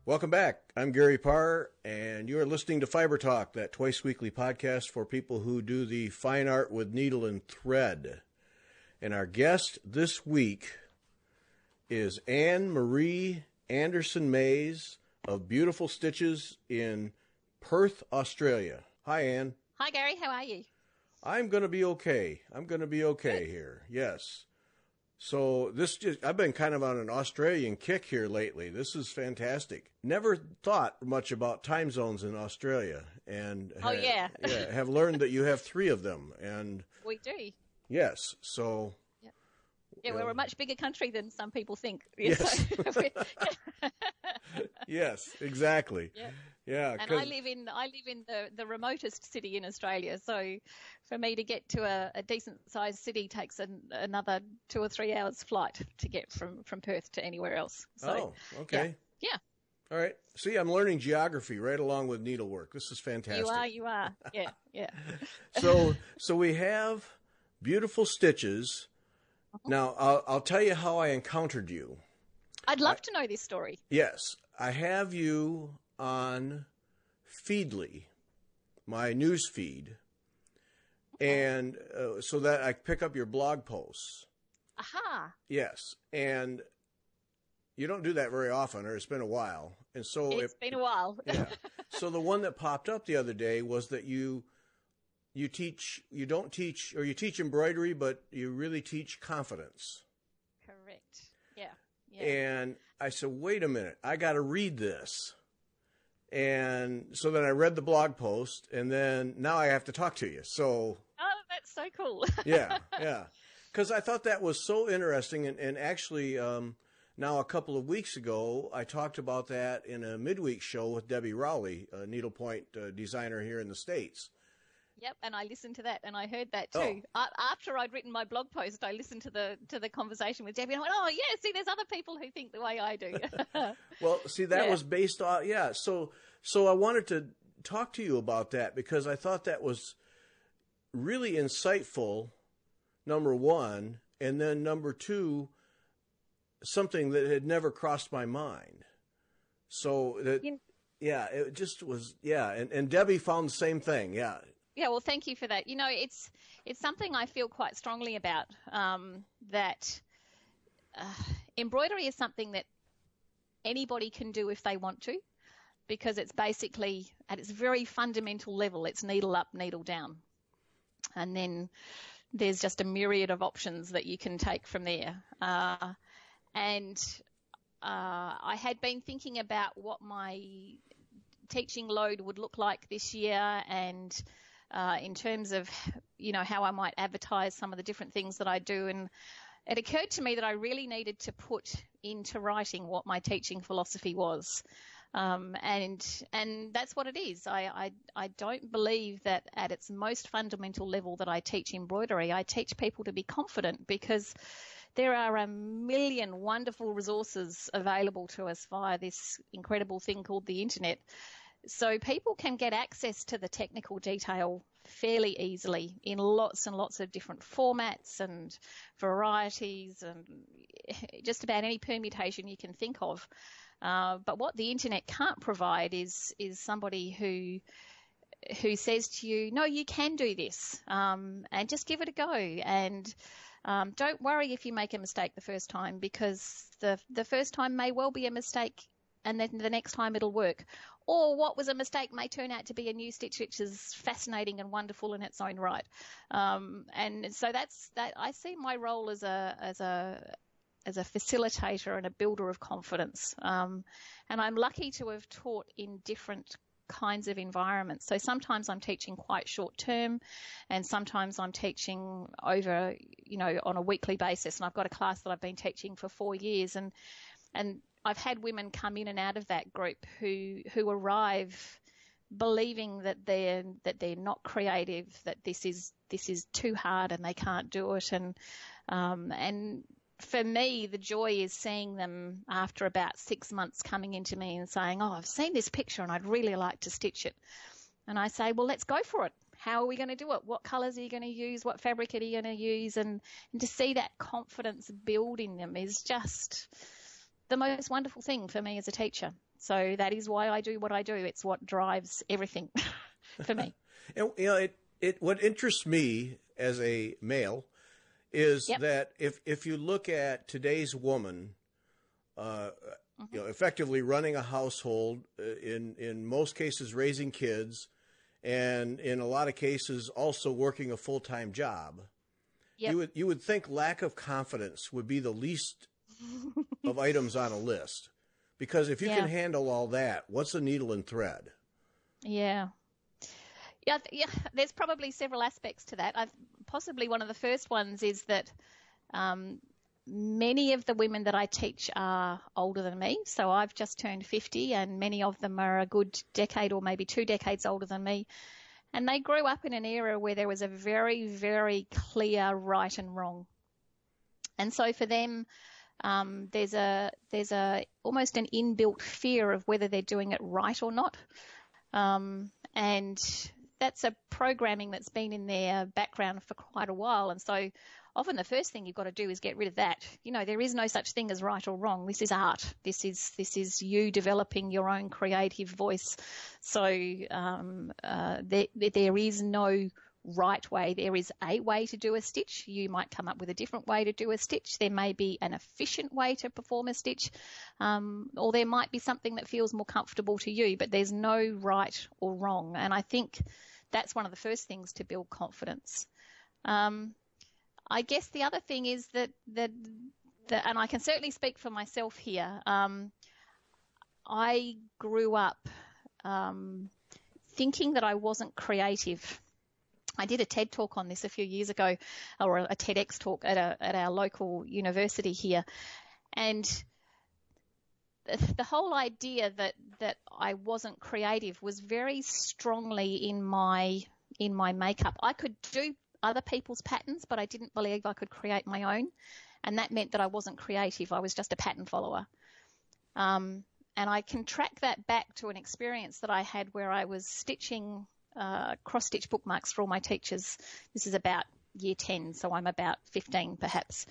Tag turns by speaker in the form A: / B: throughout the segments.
A: Welcome back. I'm Gary Parr, and you are listening to Fiber Talk, that twice-weekly podcast for people who do the fine art with needle and thread. And our guest this week is Anne Marie Anderson Mays of Beautiful Stitches in Perth, Australia. Hi, Anne.
B: Hi, Gary. How are you?
A: I'm going to be okay. Here. Yes. So I've been kind of on an Australian kick here lately. This is fantastic. Never thought much about time zones in Australia, and have learned that you have 3 of them. And
B: we do.
A: Yes. So.
B: Yeah, we're a much bigger country than some people think.
A: Yes. Yes, exactly. Yeah.
B: And I live in the remotest city in Australia, so for me to get to a decent sized city takes another 2 or 3 hours flight to get from Perth to anywhere else. So,
A: okay.
B: Yeah.
A: All right. See, I'm learning geography right along with needlework. This is fantastic.
B: You are. Yeah.
A: So we have Beautiful Stitches. Now, I'll tell you how I encountered you.
B: I'd love to know this story.
A: Yes. I have you on Feedly, my news feed, and so that I pick up your blog posts.
B: Aha.
A: Yes. And you don't do that very often, or it's been a while. And so
B: it's been a while.
A: Yeah. So the one that popped up the other day was that you teach embroidery, but you really teach confidence.
B: Correct. Yeah.
A: And I said, wait a minute, I got to read this. And so then I read the blog post, and then now I have to talk to you. So.
B: Oh, that's so cool.
A: Yeah. Because I thought that was so interesting. And actually, now a couple of weeks ago, I talked about that in a midweek show with Debbie Rowley, a needlepoint designer here in the States.
B: Yep, and I listened to that, and I heard that too. After I'd written my blog post, I listened to the conversation with Debbie, and I went, "Oh, yeah, see, there's other people who think the way I do."
A: Well, see, that was based on So I wanted to talk to you about that because I thought that was really insightful. Number one, and then number two, something that had never crossed my mind. So that, it just was, and Debbie found the same thing, Yeah,
B: well, thank you for that. You know, it's something I feel quite strongly about, that embroidery is something that anybody can do if they want to, because it's basically, at its very fundamental level, it's needle up, needle down. And then there's just a myriad of options that you can take from there. And I had been thinking about what my teaching load would look like this year, and in terms of, how I might advertise some of the different things that I do. And it occurred to me that I really needed to put into writing what my teaching philosophy was. And that's what it is. I don't believe that at its most fundamental level that I teach embroidery. I teach people to be confident, because there are a million wonderful resources available to us via this incredible thing called the internet. So people can get access to the technical detail fairly easily in lots and lots of different formats and varieties, and just about any permutation you can think of. But what the internet can't provide is somebody who says to you, no, you can do this, and just give it a go. And don't worry if you make a mistake the first time, because the first time may well be a mistake, and then the next time it'll work. Or what was a mistake may turn out to be a new stitch, which is fascinating and wonderful in its own right. And so that's that. I see my role as a facilitator and a builder of confidence. And I'm lucky to have taught in different kinds of environments. So sometimes I'm teaching quite short term, and sometimes I'm teaching over, on a weekly basis. And I've got a class that I've been teaching for 4 years, and I've had women come in and out of that group who arrive believing that they're not creative, that this is too hard and they can't do it. And for me, the joy is seeing them after about 6 months coming into me and saying, oh, I've seen this picture and I'd really like to stitch it. And I say, well, let's go for it. How are we going to do it? What colours are you going to use? What fabric are you going to use? And to see that confidence build in them is just the most wonderful thing for me as a teacher. So that is why I do what I do. It's what drives everything for me.
A: And, what interests me as a male is that if you look at today's woman, effectively running a household, in most cases raising kids, and in a lot of cases also working a full-time job, you would think lack of confidence would be the least of items on a list, because if you can handle all that, what's a needle and thread?
B: Yeah. There's probably several aspects to that. Possibly one of the first ones is that many of the women that I teach are older than me. So I've just turned 50, and many of them are a good decade or maybe 2 decades older than me. And they grew up in an era where there was a very, very clear right and wrong. And so for them, there's almost an inbuilt fear of whether they're doing it right or not. And that's a programming that's been in their background for quite a while. And so often the first thing you've got to do is get rid of that. There is no such thing as right or wrong. This is art. This is you developing your own creative voice. So there is no right way. There is a way to do a stitch. You might come up with a different way to do a stitch. There may be an efficient way to perform a stitch, or there might be something that feels more comfortable to you, but there's no right or wrong. And I think that's one of the first things to build confidence. I guess the other thing is that and I can certainly speak for myself here, I grew up thinking that I wasn't creative. I did a TED talk on this a few years ago, or a TEDx talk at our local university here. And the whole idea that I wasn't creative was very strongly in my makeup. I could do other people's patterns, but I didn't believe I could create my own. And that meant that I wasn't creative. I was just a pattern follower. And I can track that back to an experience that I had where I was stitching cross-stitch bookmarks for all my teachers. This is about year 10, so I'm about 15 perhaps.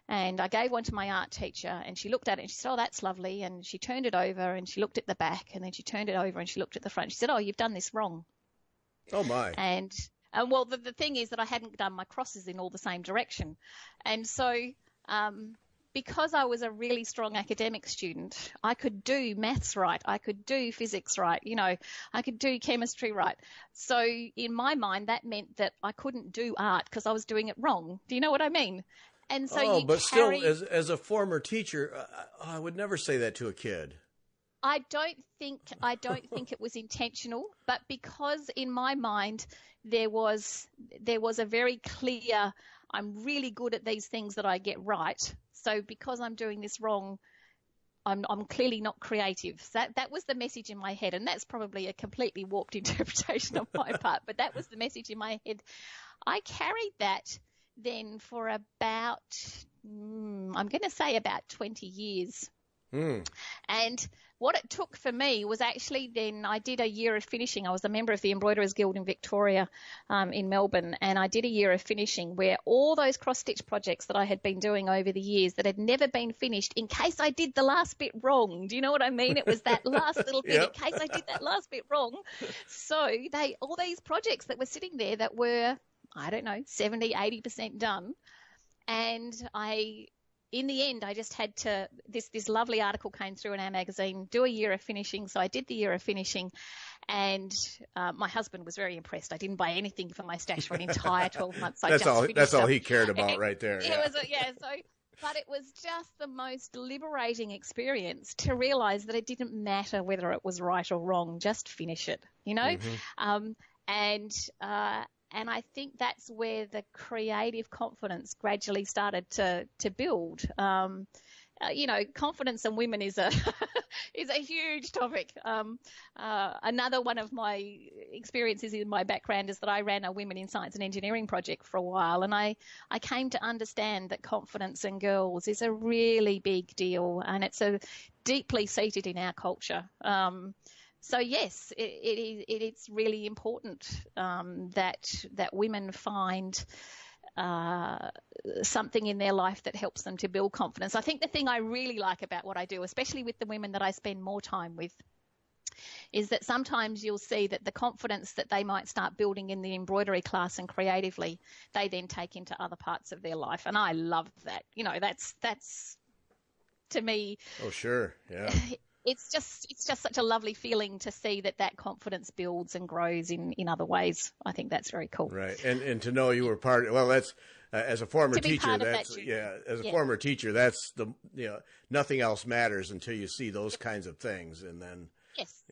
B: And I gave one to my art teacher, and she looked at it and she said, "Oh, that's lovely." And she turned it over and she looked at the back, and then she turned it over and she looked at the front. She said, "Oh, you've done this wrong."
A: Oh, my.
B: And well, the thing is that I hadn't done my crosses in all the same direction. And so because I was a really strong academic student, I could do maths right. I could do physics right. I could do chemistry right. So in my mind, that meant that I couldn't do art because I was doing it wrong. Do you know what I mean? And so
A: still, as a former teacher, I would never say that to a kid.
B: I don't think it was intentional, but because in my mind there was a very clear, I'm really good at these things that I get right. So because I'm doing this wrong, I'm clearly not creative. So that was the message in my head, and that's probably a completely warped interpretation on my part, but that was the message in my head. I carried that then for about, I'm going to say about 20 years. And what it took for me was actually then I did a year of finishing. I was a member of the Embroiderers Guild in Victoria, in Melbourne, and I did a year of finishing where all those cross-stitch projects that I had been doing over the years that had never been finished in case I did the last bit wrong. Do you know what I mean? It was that last little bit in case I did that last bit wrong. So all these projects that were sitting there that were, I don't know, 70, 80% done. And in the end, I just had to, this lovely article came through in our magazine, do a year of finishing. So I did the year of finishing, and my husband was very impressed. I didn't buy anything for my stash for an entire 12 months.
A: That's all he cared about right there.
B: But it was just the most liberating experience to realize that it didn't matter whether it was right or wrong, just finish it, Mm-hmm. And I think that's where the creative confidence gradually started to build. Confidence in women is a huge topic. Another one of my experiences in my background is that I ran a Women in Science and Engineering project for a while, and I came to understand that confidence in girls is a really big deal, and it's deeply seated in our culture. So yes, it's really important that women find something in their life that helps them to build confidence. I think the thing I really like about what I do, especially with the women that I spend more time with, is that sometimes you'll see that the confidence that they might start building in the embroidery class and creatively, they then take into other parts of their life. And I love that. You know, that's to me. Oh, sure. Yeah. It's just such a lovely feeling to see that confidence builds and grows in other ways. I think that's very cool. Right. And to know you were part of, well, that's, as a former teacher, that's, as a former teacher, that's nothing else matters until you see those kinds of things. And then, Yes.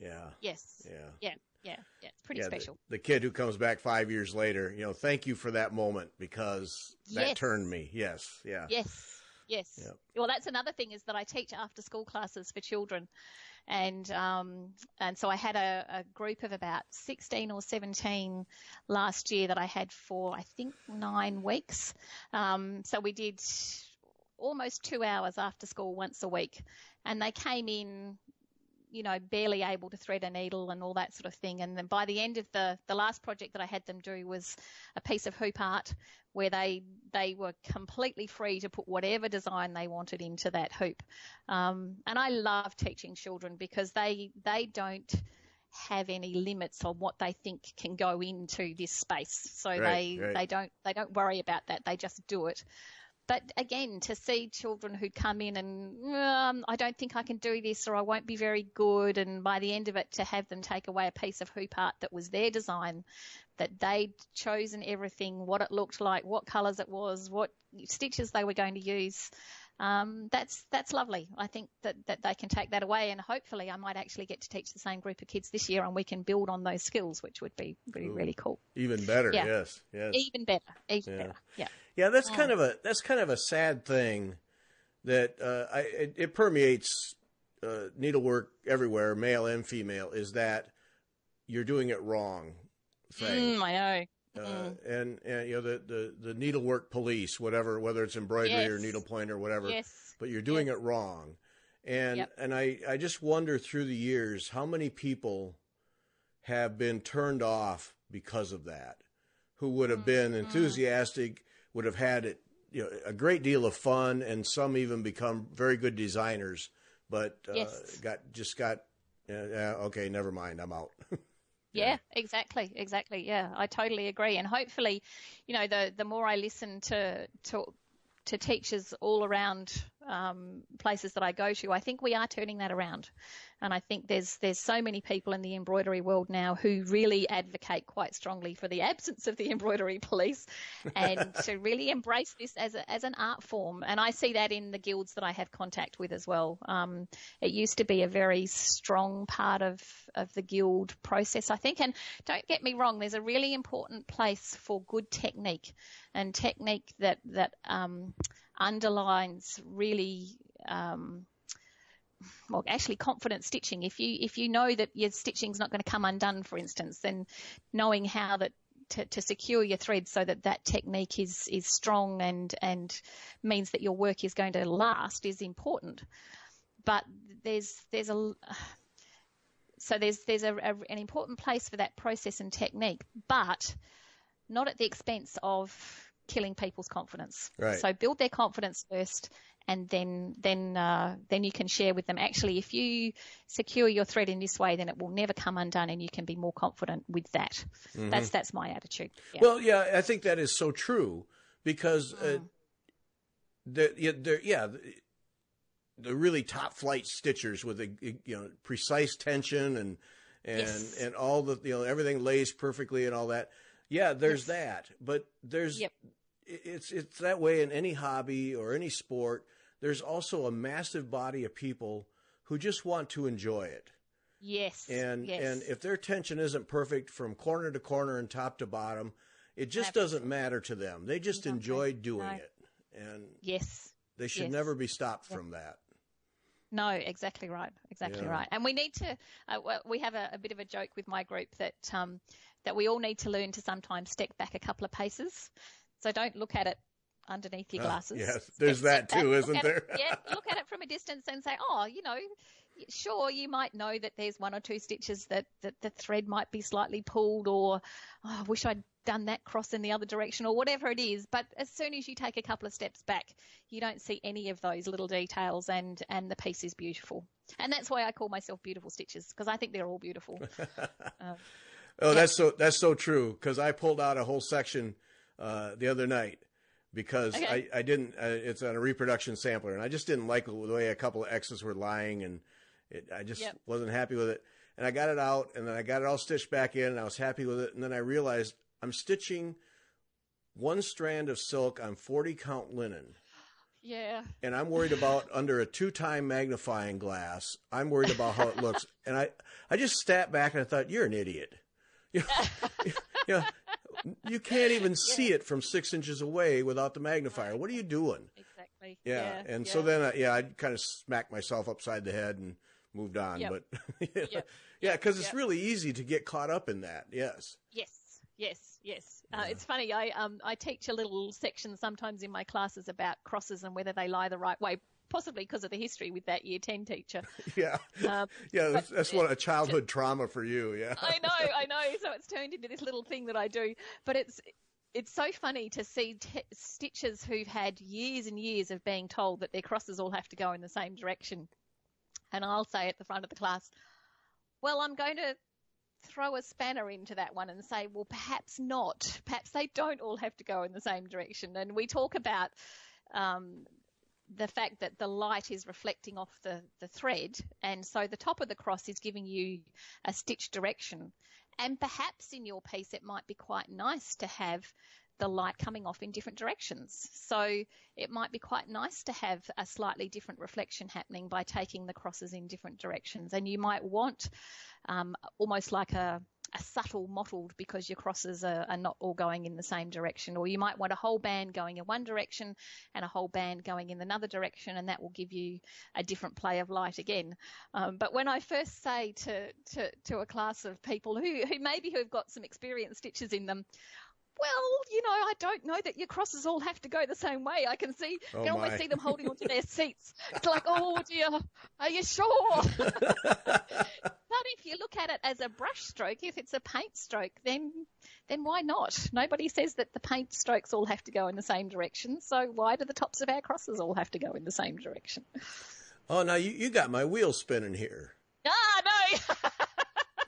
B: It's pretty special. The kid who comes back 5 years later, thank you for that moment because that turned me. Yes. Yep. Well, that's another thing is that I teach after school classes for children. And so I had a group of about 16 or 17 last year that I had for, I think, 9 weeks. So we did almost 2 hours after school once a week. And they came in, barely able to thread a needle and all that sort of thing. And then by the end of the last project that I had them do was a piece of hoop art where they were completely free to put whatever design they wanted into that hoop. And I love teaching children because they don't have any limits on what they think can go into this space. So they don't worry about that. They just do it. But again, to see children who come in and I don't think I can do this or I won't be very good, and by the end of it to have them take away a piece of hoop art that was their design, that they'd chosen everything, what it looked like, what colours it was, what stitches they were going to use, that's lovely. I think that they can take that away, and hopefully I might actually get to teach the same group of kids this year and we can build on those skills, which would be really cool. Even better, yes. Even better. Yeah, that's kind of a sad thing that it permeates needlework everywhere, male and female, is that you're doing it wrong thing. I know. And the needlework police, whether it's embroidery or needlepoint or whatever, but you're doing it wrong. And and I just wonder through the years how many people have been turned off because of that, who would have been enthusiastic, would have had it, a great deal of fun, and some even become very good designers, but got okay, never mind, I'm out. Yeah, exactly. Yeah, I totally agree. And hopefully, the more I listen to teachers all around places that I go to, I think we are turning that around. And I think there's so many people in the embroidery world now who really advocate quite strongly for the absence of the embroidery police and to really embrace this as an art form. And I see that in the guilds that I have contact with as well. It used to be a very strong part of the guild process, I think. And don't get me wrong, there's a really important place for good technique, and technique that underlines really actually confident stitching. If you know that your stitching's not going to come undone, for instance, then knowing how to secure your thread so that technique is strong and means that your work is going to last is important. But there's an important place for that process and technique, but not at the expense of killing people's confidence. Right. So build their confidence first, and then you can share with them, actually, if you secure your thread in this way, then it will never come undone, and you can be more confident with that. Mm-hmm. That's my attitude. Yeah. Well, yeah, I think that is so true, because the really top flight stitchers with precise tension and all the everything lays perfectly and all that. Yeah, there's that, but there's it's that way in any hobby or any sport. There's also a massive body of people who just want to enjoy it. Yes. And if their tension isn't perfect from corner to corner and top to bottom, it just doesn't matter to them. They just enjoy doing it. And they should never be stopped from that. No, exactly right. Right. And we need to, we have a bit of a joke with my group that we all need to learn to sometimes step back a couple of paces. So don't look at it underneath your glasses. Yes, there's that too, isn't there? Look at it from a distance and say, sure, you might know that there's one or two stitches that the thread might be slightly pulled, or I wish I'd done that cross in the other direction or whatever it is. But as soon as you take a couple of steps back, you don't see any of those little details, and the piece is beautiful. And that's why I call myself Beautiful Stitches, because I think they're all beautiful.
A: Oh, yeah. That's so true, because I pulled out a whole section the other night because I didn't it's on a reproduction sampler, and I just didn't like the way a couple of X's were lying, and I just wasn't happy with it. And I got it out, and then I got it all stitched back in, and I was happy with it. And then I realized I'm stitching one strand of silk on 40 count linen.
B: Yeah.
A: And I'm worried about under a 2-time magnifying glass. I'm worried about how it looks. And I just sat back and I thought, you're an idiot. You can't even see it from 6 inches away without the magnifier. What are you doing?
B: Exactly.
A: Yeah. And so then, I kind of smacked myself upside the head and moved on.
B: Yep.
A: But because it's really easy to get caught up in that. Yes.
B: Yes. It's funny. I teach a little section sometimes in my classes about crosses and whether they lie the right way, possibly because of the history with that Year 10 teacher.
A: That's what a childhood trauma for you. Yeah.
B: I know. So it's turned into this little thing that I do. But it's so funny to see stitchers who've had years and years of being told that their crosses all have to go in the same direction. And I'll say at the front of the class, well, I'm going to throw a spanner into that one and say, well, perhaps not. Perhaps they don't all have to go in the same direction. And we talk about the fact that the light is reflecting off the thread, and so the top of the cross is giving you a stitch direction. And perhaps in your piece it might be quite nice to have the light coming off in different directions. So it might be quite nice to have a slightly different reflection happening by taking the crosses in different directions. And you might want almost like a subtle mottled, because your crosses are not all going in the same direction. Or you might want a whole band going in one direction and a whole band going in another direction, and that will give you a different play of light again. But when I first say to a class of people who have got some experienced stitches in them, well, I don't know that your crosses all have to go the same way. I can almost see them holding onto their seats. It's like, oh dear, are you sure? But if you look at it as a brush stroke, if it's a paint stroke, then why not? Nobody says that the paint strokes all have to go in the same direction. So why do the tops of our crosses all have to go in the same direction?
A: Oh, now you got my wheel spinning here.
B: No.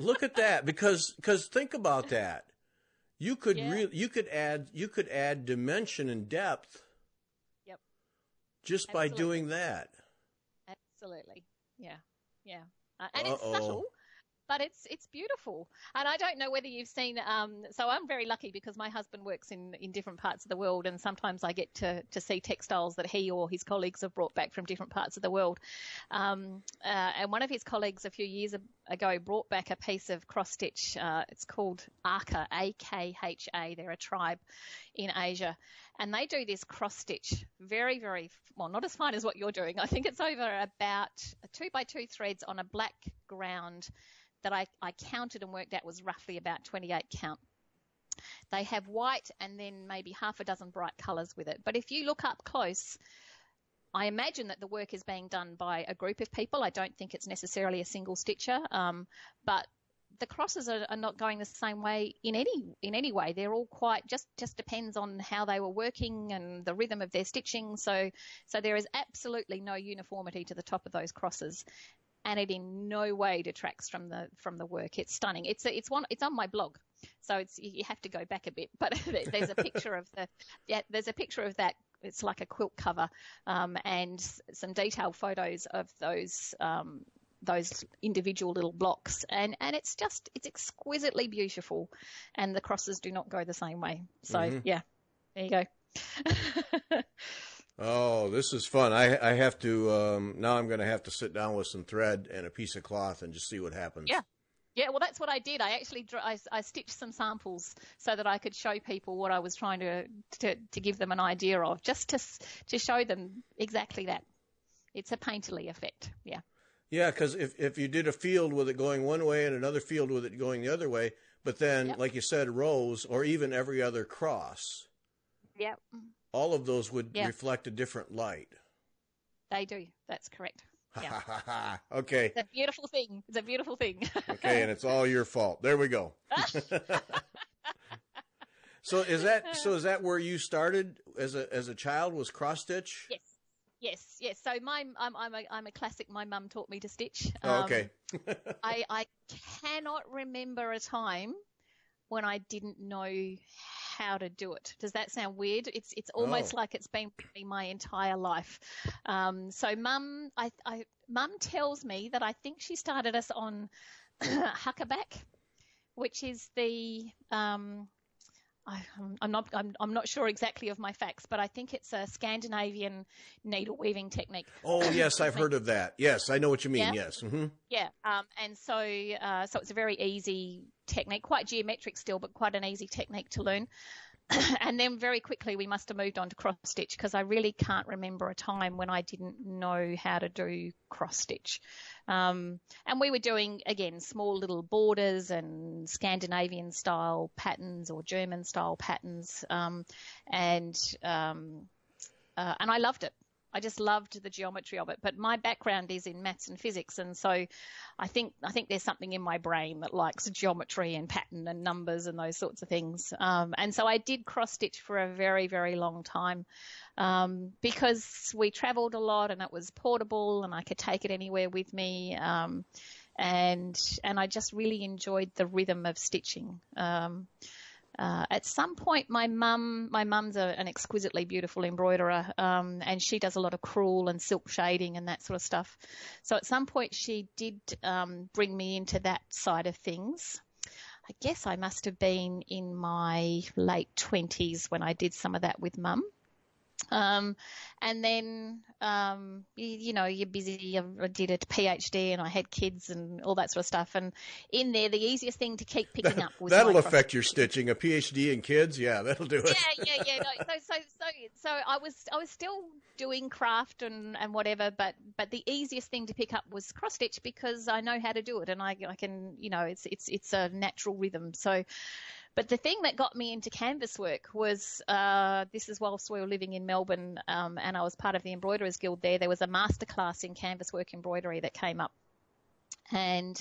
A: Look at that, because think about that. You could add dimension and depth.
B: Yep.
A: Just by doing that.
B: Absolutely. Yeah. And it's subtle, but it's beautiful. And I don't know whether you've seen, so I'm very lucky because my husband works in different parts of the world, and sometimes I get to see textiles that he or his colleagues have brought back from different parts of the world. And one of his colleagues a few years ago brought back a piece of cross-stitch. It's called Akha, A-K-H-A. They're a tribe in Asia. And they do this cross-stitch very, very, well, not as fine as what you're doing. I think it's over about 2x2 threads on a black ground that I counted and worked out was roughly about 28 count. They have white and then maybe half a dozen bright colours with it. But if you look up close, I imagine that the work is being done by a group of people. I don't think it's necessarily a single stitcher, but the crosses are not going the same way in any way. They're all quite just depends on how they were working and the rhythm of their stitching. So there is absolutely no uniformity to the top of those crosses, and it in no way detracts from the work. It's stunning. It's on my blog, so you have to go back a bit. But there's a picture of that. It's like a quilt cover, and some detailed photos of those individual little blocks, and it's exquisitely beautiful, and the crosses do not go the same way. So yeah, there you go.
A: Oh, this is fun. I have to now I'm going to have to sit down with some thread and a piece of cloth and just see what happens.
B: Yeah, well, that's what I did. I actually I stitched some samples so that I could show people what I was trying to give them an idea of, just to show them exactly that. It's a painterly effect. Yeah.
A: Yeah, because if you did a field with it going one way and another field with it going the other way, but then, like you said, rows or even every other cross, all of those would reflect a different light. They
B: do. That's correct. Yeah.
A: Okay.
B: It's a beautiful thing.
A: Okay, and it's all your fault. There we go. So is that where you started as a child, was cross stitch?
B: Yes. So I'm a classic. My mum taught me to stitch.
A: Oh, okay.
B: I cannot remember a time when I didn't know how to do it. Does that sound weird? It's almost like it's been with me my entire life. So mum tells me that I think she started us on huckerback, which is the I'm not sure exactly of my facts, but I think it's a Scandinavian needle weaving technique.
A: Oh yes, I've heard of that. Yes, I know what you mean.
B: Yeah.
A: Yes. Mm-hmm.
B: Yeah. And so it's a very easy technique, quite geometric still, but quite an easy technique to learn. And then very quickly we must have moved on to cross stitch, because I really can't remember a time when I didn't know how to do cross stitch. And we were doing, again, small little borders and Scandinavian style patterns or German style patterns. And I loved it. I just loved the geometry of it. But my background is in maths and physics, and so I think there's something in my brain that likes geometry and pattern and numbers and those sorts of things. And so I did cross stitch for a very, very long time, because we travelled a lot and it was portable and I could take it anywhere with me. And I just really enjoyed the rhythm of stitching. At some point, my mum's an exquisitely beautiful embroiderer, and she does a lot of crewel and silk shading and that sort of stuff. So at some point she did bring me into that side of things. I guess I must have been in my late 20s when I did some of that with mum. And then, you're busy. I did a PhD and I had kids and all that sort of stuff. And in there, the easiest thing to keep picking up was
A: that'll affect your stitching. A PhD in kids, yeah, that'll do it.
B: Yeah. No, so I was still doing craft and whatever, but the easiest thing to pick up was cross stitch, because I know how to do it and I can, it's a natural rhythm. So. But the thing that got me into canvas work was, this is whilst we were living in Melbourne, and I was part of the Embroiderers Guild there. There was a masterclass in canvas work embroidery that came up. And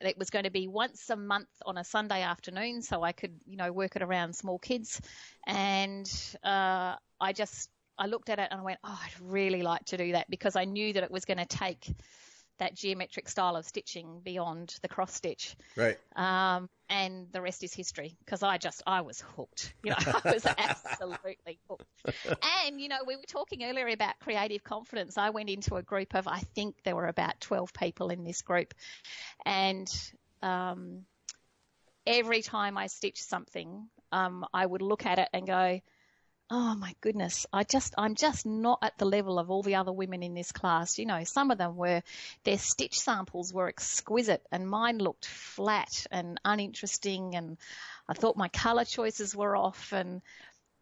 B: it was going to be once a month on a Sunday afternoon, so I could, work it around small kids. And I looked at it and I went, oh, I'd really like to do that, because I knew that it was going to take that geometric style of stitching beyond the cross stitch.
A: Right.
B: And the rest is history, because I was hooked. I was absolutely hooked. And, we were talking earlier about creative confidence. I went into a group of, I think there were about 12 people in this group. And every time I stitched something, I would look at it and go, oh my goodness, I'm just not at the level of all the other women in this class. Some of them their stitch samples were exquisite and mine looked flat and uninteresting, and I thought my color choices were off.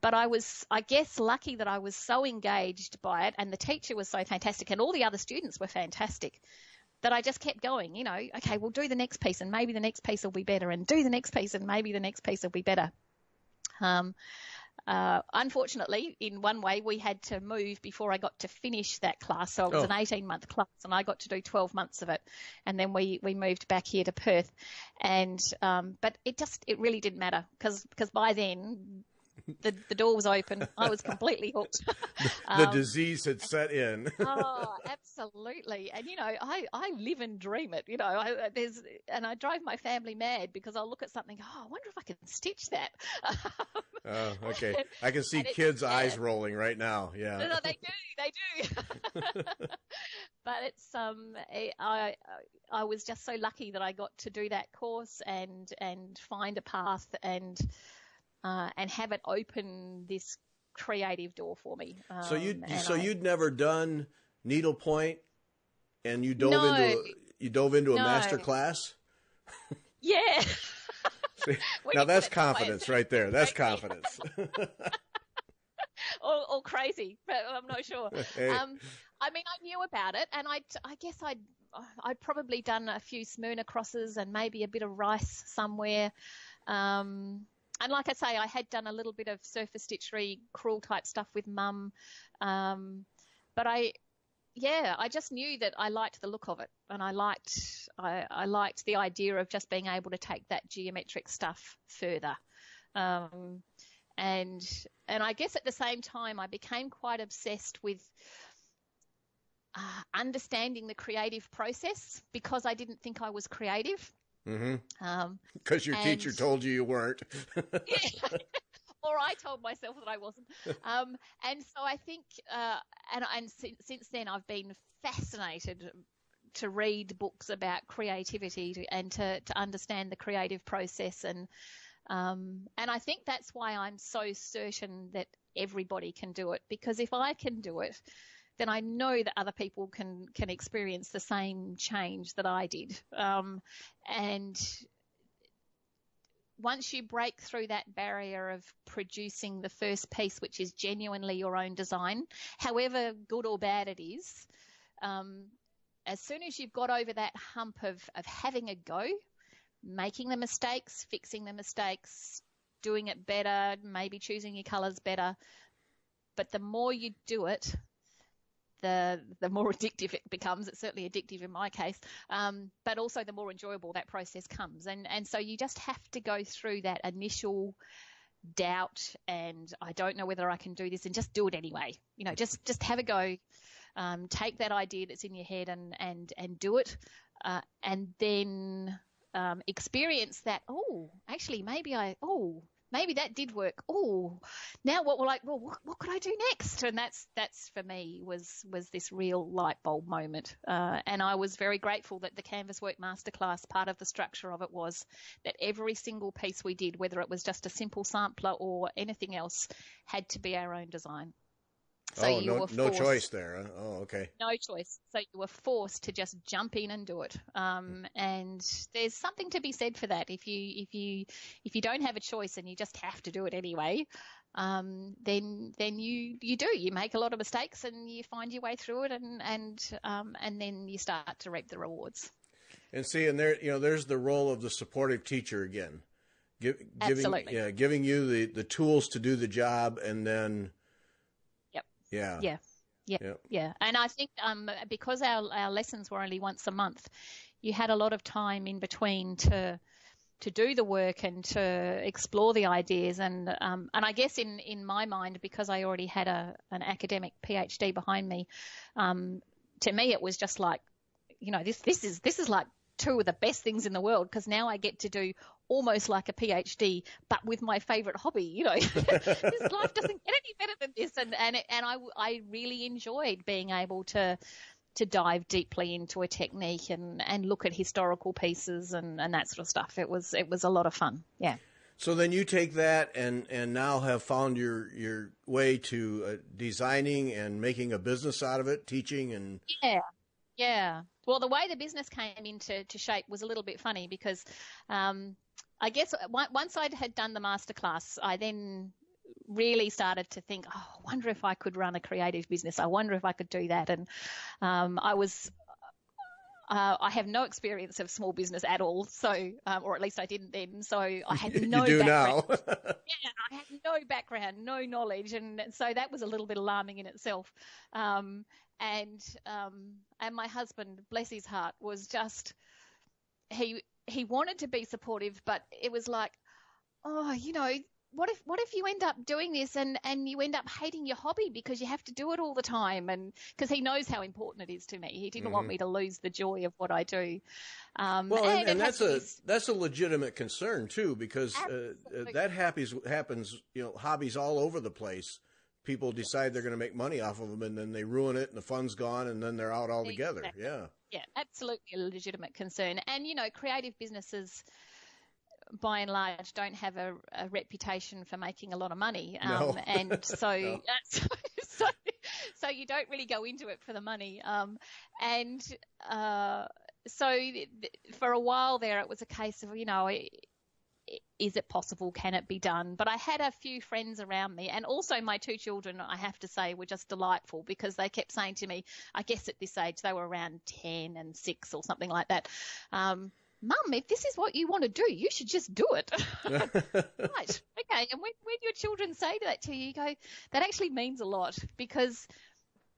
B: But I was, I guess, lucky that I was so engaged by it, and the teacher was so fantastic and all the other students were fantastic, that I just kept going, okay, we'll do the next piece and maybe the next piece will be better, and do the next piece and maybe the next piece will be better. Unfortunately, in one way, we had to move before I got to finish that class. So it was an 18-month class and I got to do 12 months of it. And then we moved back here to Perth. And but it really didn't matter, because by then the door was open. I was completely hooked.
A: The disease had set in.
B: Oh, absolutely. And, I live and dream it, and I drive my family mad, because I'll look at something, I wonder if I can stitch that.
A: Oh, okay. I can see kids' eyes rolling right now. Yeah.
B: No, they do. But it's, I was just so lucky that I got to do that course and find a path and have it open this creative door for me.
A: So you'd never done needlepoint, and you dove into a master class?
B: Yeah.
A: See, now that's confidence right there. That's confidence.
B: or crazy, but I'm not sure.
A: Hey.
B: I knew about it, and I guess I'd probably done a few Smyrna crosses and maybe a bit of rice somewhere. And like I say, I had done a little bit of surface stitchery, crewel type stuff with mum. But I just knew that I liked the look of it, and I liked the idea of just being able to take that geometric stuff further. And I guess at the same time, I became quite obsessed with understanding the creative process, because I didn't think I was creative.
A: Because your teacher told you weren't.
B: Yeah. Or I told myself that I wasn't. And so I think, and since then I've been fascinated to read books about creativity and to understand the creative process. And I think that's why I'm so certain that everybody can do it, because if I can do it, then I know that other people can experience the same change that I did. And once you break through that barrier of producing the first piece, which is genuinely your own design, however good or bad it is, as soon as you've got over that hump of having a go, making the mistakes, fixing the mistakes, doing it better, maybe choosing your colours better, but the more you do it, the more addictive it becomes. It's certainly addictive in my case, but also the more enjoyable that process comes. And so you just have to go through that initial doubt and I don't know whether I can do this, and just do it anyway. Just have a go. Take that idea that's in your head and do it, and then experience that. Oh, actually, maybe that did work. Oh, now what could I do next? And that's for me was this real light bulb moment. And I was very grateful that the Canvas Work Masterclass, part of the structure of it was that every single piece we did, whether it was just a simple sampler or anything else, had to be our own design. So
A: no choice there. Huh? Oh, okay.
B: No choice. So you were forced to just jump in and do it. And there's something to be said for that. If you don't have a choice and you just have to do it anyway, then you make a lot of mistakes and you find your way through it, and then you start to reap the rewards.
A: And see, and there's the role of the supportive teacher again,
B: Absolutely.
A: giving you the tools to do the job, and then.
B: Yeah. And I think because our lessons were only once a month, you had a lot of time in between to do the work and to explore the ideas. And I guess in my mind, because I already had an academic PhD behind me, to me it was just like, this is like two of the best things in the world, because now I get to do almost like a PhD, but with my favorite hobby. This life doesn't get any better than this. And I really enjoyed being able to dive deeply into a technique and look at historical pieces and that sort of stuff. It was a lot of fun. Yeah.
A: So then you take that and now have found your way to designing and making a business out of it, teaching and.
B: Yeah. Well, the way the business came into shape was a little bit funny, because I guess once I had done the masterclass, I then really started to think, I wonder if I could run a creative business. I wonder if I could do that. And I have no experience of small business at all, so or at least I didn't then. So I had no
A: you do
B: background.
A: now.
B: Yeah, I had no background, no knowledge, and so that was a little bit alarming in itself. And my husband, bless his heart, was just he wanted to be supportive, but it was like, what if you end up doing this and you end up hating your hobby because you have to do it all the time? And because he knows how important it is to me, he didn't want me to lose the joy of what I do.
A: And that's a legitimate concern too, because that happens. Hobbies all over the place. People decide they're going to make money off of them, and then they ruin it, and the fun's gone, and then they're out altogether.
B: Exactly.
A: Yeah,
B: absolutely a legitimate concern. And creative busineses, by and large, don't have a reputation for making a lot of money.
A: No.
B: And so,
A: No.
B: so you don't really go into it for the money. So for a while there, it was a case of, is it possible? Can it be done? But I had a few friends around me, and also my two children, I have to say, were just delightful, because they kept saying to me, I guess at this age, they were around 10 and 6 or something like that. Mum, if this is what you want to do, you should just do it. Right. Okay. And when your children say that to you, you go, that actually means a lot, because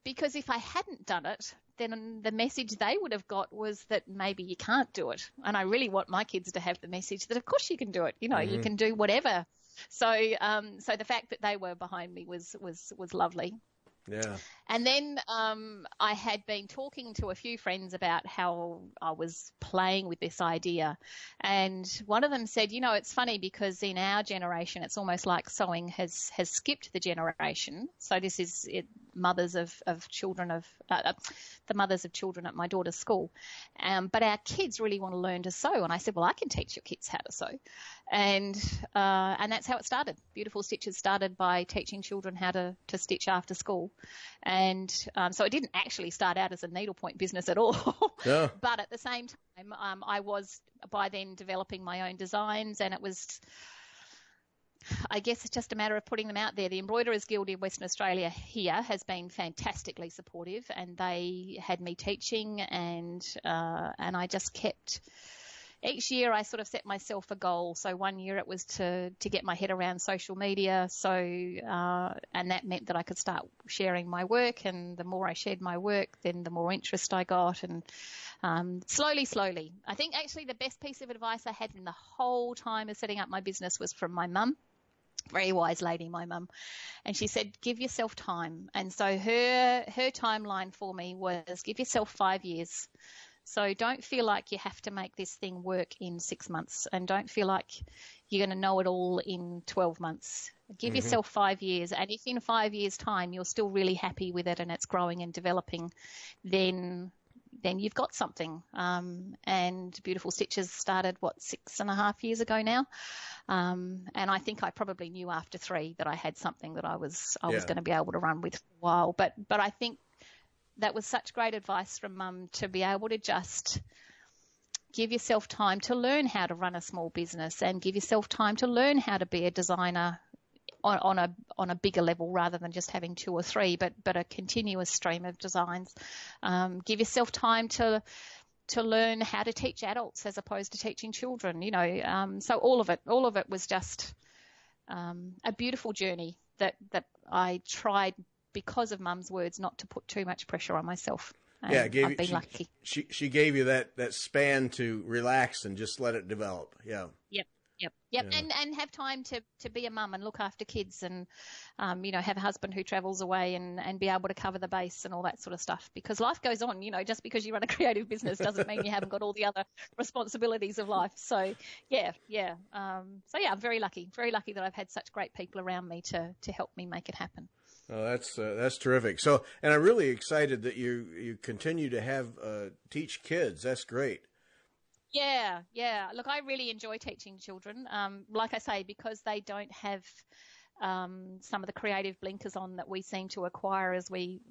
B: because if I hadn't done it, then the message they would have got was that maybe you can't do it. And I really want my kids to have the message that of course you can do it. You know, you can do whatever. So, so the fact that they were behind me was lovely.
A: Yeah.
B: And then I had been talking to a few friends about how I was playing with this idea. And one of them said, you know, it's funny because in our generation, it's almost like sewing has skipped the generation. So this is mothers of children the mothers of children at my daughter's school. But our kids really want to learn to sew. And I said, well, I can teach your kids how to sew. And that's how it started. Beautiful Stitches started by teaching children how to stitch after school. And so it didn't actually start out as a needlepoint business at all.
A: Yeah.
B: But at the same time, I was by then developing my own designs, and it was, I guess it's just a matter of putting them out there. The Embroiderers Guild in Western Australia here has been fantastically supportive, and they had me teaching, and I just kept. Each year I sort of set myself a goal. So one year it was to get my head around social media. So, and that meant that I could start sharing my work, and the more I shared my work, then the more interest I got. And slowly. I think actually the best piece of advice I had in the whole time of setting up my business was from my mum. Very wise lady, my mum. And she said, give yourself time. And so her timeline for me was give yourself 5 years. So don't feel like you have to make this thing work in 6 months, and don't feel like you're going to know it all in 12 months. Give yourself 5 years, and if in 5 years' time you're still really happy with it and it's growing and developing, then you've got something. And Beautiful Stitches started, 6.5 years ago now. And I think I probably knew after 3 that I had something that I was going to be able to run with for a while. But I think that was such great advice from Mum, to be able to just give yourself time to learn how to run a small business, and give yourself time to learn how to be a designer on a bigger level, rather than just having 2 or 3, but a continuous stream of designs. Give yourself time to learn how to teach adults as opposed to teaching children. You know, so all of it was just a beautiful journey that I tried, because of Mum's words, not to put too much pressure on myself.
A: Yeah,
B: I've been lucky.
A: She gave you that span to relax and just let it develop. Yeah.
B: Yep.
A: Yeah.
B: And have time to be a mum and look after kids, and you know, have a husband who travels away and be able to cover the base and all that sort of stuff, because life goes on. You know, just because you run a creative business doesn't mean you haven't got all the other responsibilities of life. So yeah. So yeah, I'm very lucky that I've had such great people around me to help me make it happen.
A: Oh, that's terrific. So, and I'm really excited that you continue to have teach kids. That's great.
B: Yeah. Look, I really enjoy teaching children. Like I say, because they don't have some of the creative blinkers on that we seem to acquire as we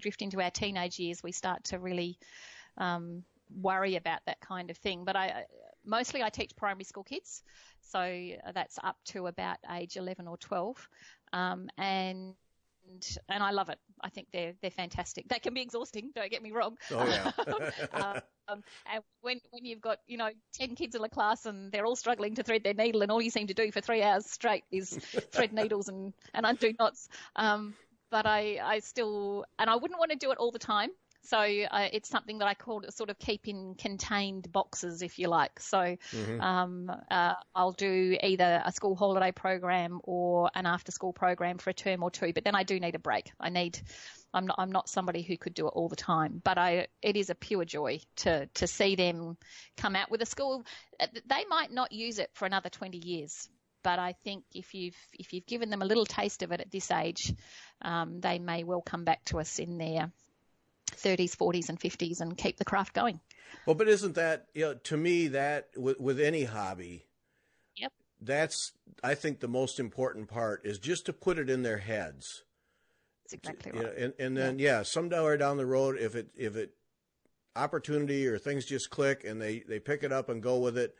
B: drift into our teenage years, we start to really worry about that kind of thing. But I teach primary school kids, so that's up to about age 11 or 12. And I love it. I think they're fantastic. They can be exhausting, don't get me wrong.
A: Oh yeah.
B: And when you've got 10 kids in a class and they're all struggling to thread their needle, and all you seem to do for 3 hours straight is thread needles and undo knots. But I still, and I wouldn't want to do it all the time. So it's something that I call sort of keep in contained boxes, if you like. So I'll do either a school holiday program or an after-school program for a term or 2. But then I do need a break. I'm not somebody who could do it all the time. But it is a pure joy to see them come out with a school. They might not use it for another 20 years. But I think if you've given them a little taste of it at this age, they may well come back to us in their 30s, 40s and 50s and keep the craft going.
A: Well, but isn't that, to me, that with any hobby,
B: yep,
A: that's, I think, the most important part is just to put it in their heads.
B: That's exactly right.
A: And then, somewhere down the road, if it opportunity or things just click and they pick it up and go with it,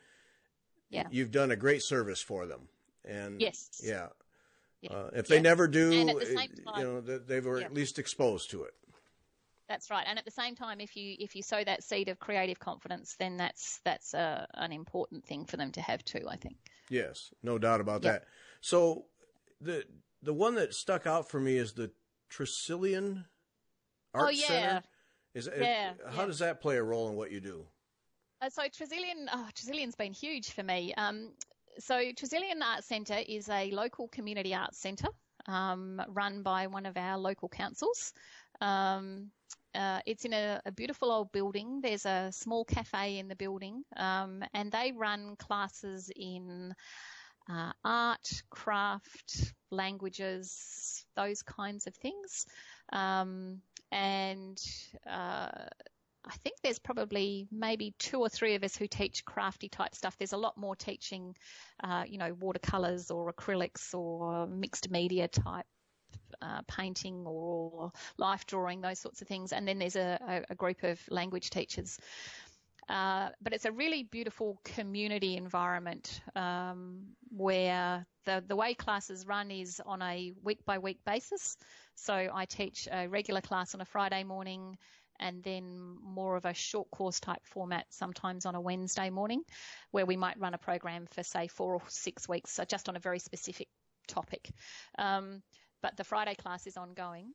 A: you've done a great service for them. And
B: yes.
A: Yeah. If they never do,
B: and at the same time,
A: they were at least exposed to it.
B: That's right. And at the same time, if you sow that seed of creative confidence, then that's an important thing for them to have too, I think.
A: Yes, no doubt about that. So the one that stuck out for me is the Tresillian Art Center? How does that play a role in what you do?
B: So Tresillian's been huge for me. So Tresillian Art Centre is a local community arts centre run by one of our local councils. It's in a beautiful old building. There's a small cafe in the building, and they run classes in art, craft, languages, those kinds of things. I think there's probably maybe 2 or 3 of us who teach crafty type stuff. There's a lot more teaching, watercolors or acrylics or mixed media type painting or life drawing, those sorts of things. And then there's a group of language teachers. But it's a really beautiful community environment where the way classes run is on a week-by-week basis. So I teach a regular class on a Friday morning, and then more of a short course type format sometimes on a Wednesday morning, where we might run a program for, say, 4 or 6 weeks, so just on a very specific topic. But the Friday class is ongoing.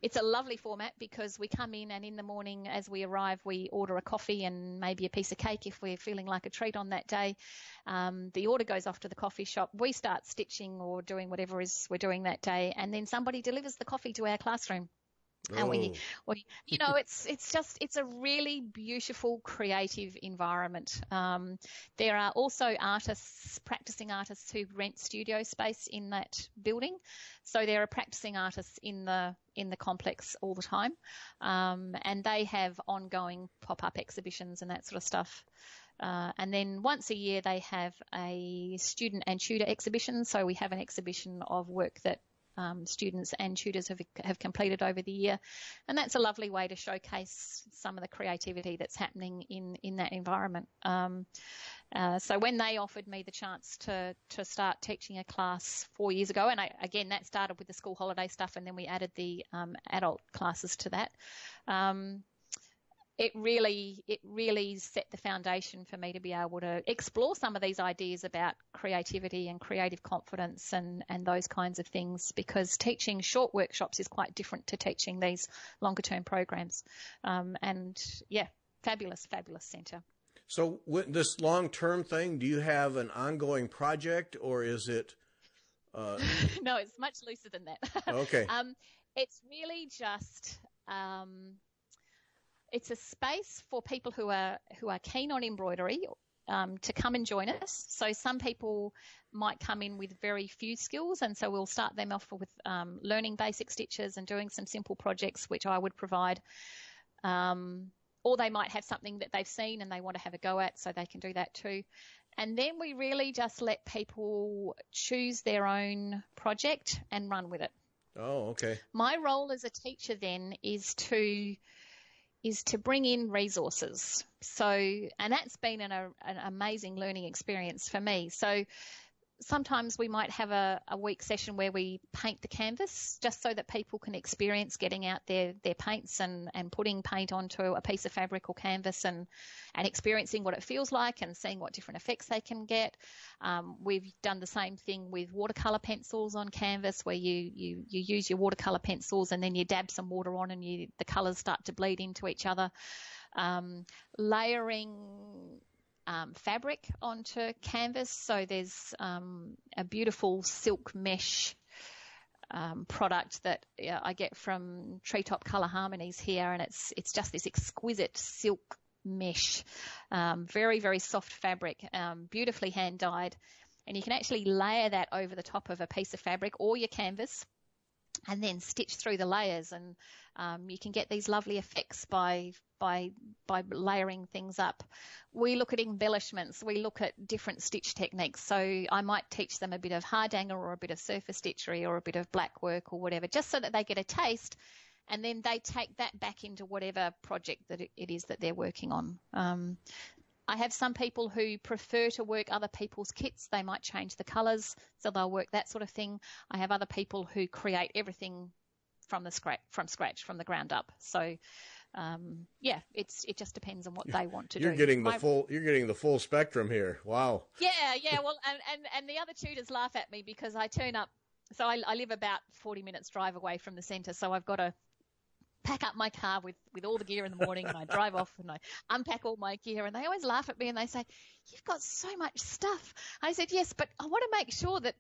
B: It's a lovely format because we come in and in the morning as we arrive, we order a coffee and maybe a piece of cake if we're feeling like a treat on that day. The order goes off to the coffee shop. We start stitching or doing whatever we're doing that day, and then somebody delivers the coffee to our classroom. And it's a really beautiful, creative environment. There are also practicing artists who rent studio space in that building. So there are practicing artists in the complex all the time. And they have ongoing pop-up exhibitions and that sort of stuff. And then once a year they have a student and tutor exhibition. So we have an exhibition of work that students and tutors have completed over the year, and that's a lovely way to showcase some of the creativity that's happening in that environment. So when they offered me the chance to start teaching a class 4 years ago, and again that started with the school holiday stuff, and then we added the adult classes to that. It really set the foundation for me to be able to explore some of these ideas about creativity and creative confidence and those kinds of things, because teaching short workshops is quite different to teaching these longer term programs. Fabulous centre.
A: So with this long term thing, do you have an ongoing project, or is it?
B: No, it's much looser than that.
A: Okay.
B: It's really just. It's a space for people who are keen on embroidery to come and join us. So some people might come in with very few skills, and so we'll start them off with learning basic stitches and doing some simple projects which I would provide. Or they might have something that they've seen and they want to have a go at, so they can do that too. And then we really just let people choose their own project and run with it.
A: Oh, okay.
B: My role as a teacher then is to bring in resources. So, and that's been an amazing learning experience for me. So sometimes we might have a week session where we paint the canvas just so that people can experience getting out their paints and putting paint onto a piece of fabric or canvas and experiencing what it feels like and seeing what different effects they can get. We've done the same thing with watercolor pencils on canvas, where you use your watercolor pencils and then you dab some water on and the colors start to bleed into each other. Layering fabric onto canvas. So there's a beautiful silk mesh product that I get from Treetop Colour Harmonies here, and it's just this exquisite silk mesh, very, very soft fabric, beautifully hand dyed, and you can actually layer that over the top of a piece of fabric or your canvas and then stitch through the layers, and you can get these lovely effects by layering things up. We look at embellishments, we look at different stitch techniques. So I might teach them a bit of hardanger or a bit of surface stitchery or a bit of black work or whatever, just so that they get a taste, and then they take that back into whatever project that it is that they're working on. I have some people who prefer to work other people's kits. They might change the colours, so they'll work that sort of thing. I have other people who create everything from scratch, from the ground up. So, it just depends on what they want to do.
A: You're getting the full spectrum here. Wow.
B: Yeah. Well, and the other tutors laugh at me because I turn up So I live about 40 minutes drive away from the centre, so I've got to pack up my car with all the gear in the morning, and I drive off and I unpack all my gear, and they always laugh at me and they say, "You've got so much stuff." I said, "Yes, but I want to make sure that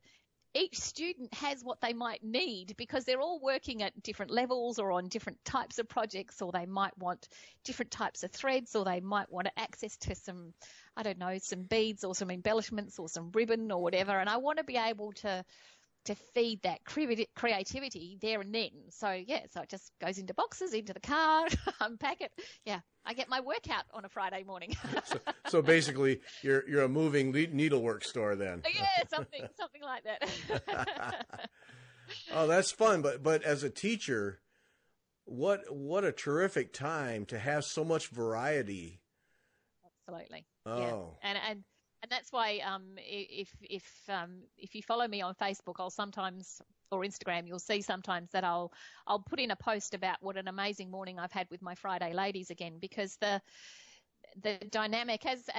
B: each student has what they might need, because they're all working at different levels or on different types of projects, or they might want different types of threads, or they might want access to some, I don't know, some beads or some embellishments or some ribbon or whatever. And I want to be able to feed that creativity there and then. So it just goes into boxes, into the car, unpack it. Yeah, I get my workout on a Friday morning.
A: So basically, you're a moving needlework store then.
B: Yeah, something like that.
A: Oh, that's fun. But as a teacher, what a terrific time to have so much variety.
B: Absolutely.
A: Oh.
B: Yeah. And that's why if you follow me on Facebook, I'll sometimes, or Instagram, you'll see sometimes that I'll put in a post about what an amazing morning I've had with my Friday ladies again, because the dynamic, as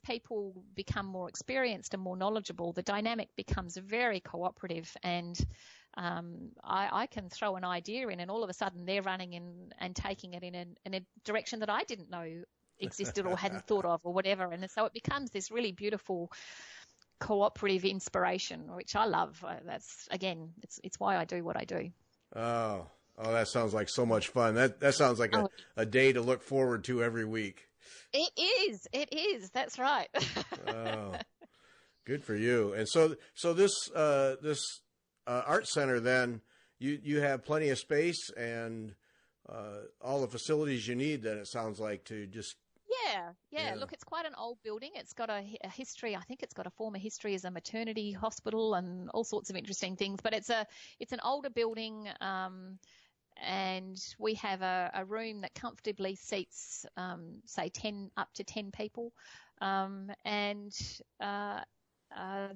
B: people become more experienced and more knowledgeable, the dynamic becomes very cooperative, and I can throw an idea in and all of a sudden they're running and taking it in a direction that I didn't know existed or hadn't thought of or whatever. And so it becomes this really beautiful cooperative inspiration, which I love. That's, again, it's why I do what I do.
A: Oh, that sounds like so much fun. That sounds like a day to look forward to every week.
B: It is. That's right.
A: Oh, good for you. And so this art center, then you have plenty of space and all the facilities you need, then, it sounds like, to just.
B: Yeah. Look, it's quite an old building. It's got a history. I think it's got a former history as a maternity hospital and all sorts of interesting things. But it's an older building, and we have a room that comfortably seats, say, 10 up to 10 people, and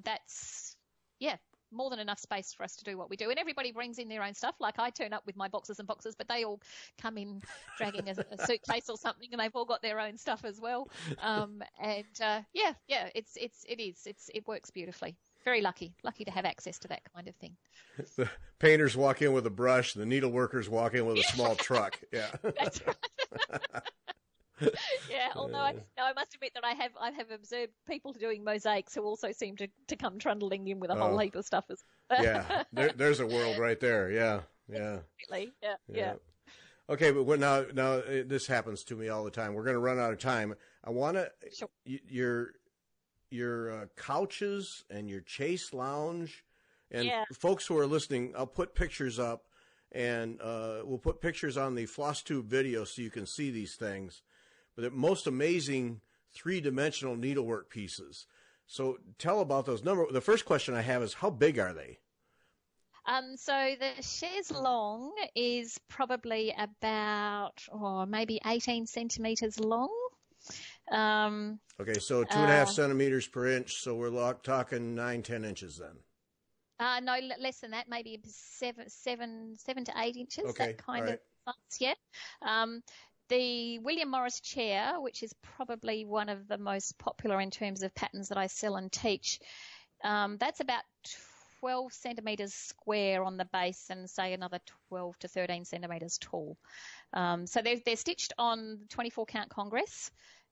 B: that's more than enough space for us to do what we do. And everybody brings in their own stuff. Like, I turn up with my boxes and boxes, but they all come in dragging a suitcase or something, and they've all got their own stuff as well. It works beautifully. Very lucky to have access to that kind of thing.
A: The painters walk in with a brush, the needleworkers walk in with a small truck. Yeah. That's right.
B: Yeah, although I must admit that I have observed people doing mosaics who also seem to come trundling in with a whole heap of stuff as well.
A: Yeah, there's a world right there. Yeah.
B: Absolutely. Yeah.
A: Okay, but now this happens to me all the time. We're going to run out of time. I want to your couches and your Chaise lounge, and folks who are listening, I'll put pictures up, and we'll put pictures on the FlossTube video so you can see these things. But the most amazing three-dimensional needlework pieces. So tell about those. The first question I have is, how big are they?
B: So the Chaise Longue is probably about maybe 18 centimeters long.
A: Okay, so 2.5 centimeters per inch. So we're talking 9-10 inches then.
B: No, less than that. Maybe 7 to 8 inches.
A: Okay,
B: that kind of size. Yeah. The William Morris chair, which is probably one of the most popular in terms of patterns that I sell and teach, that's about 12 centimeters square on the base and, say, another 12 to 13 centimeters tall. So they're stitched on 24 count Congress,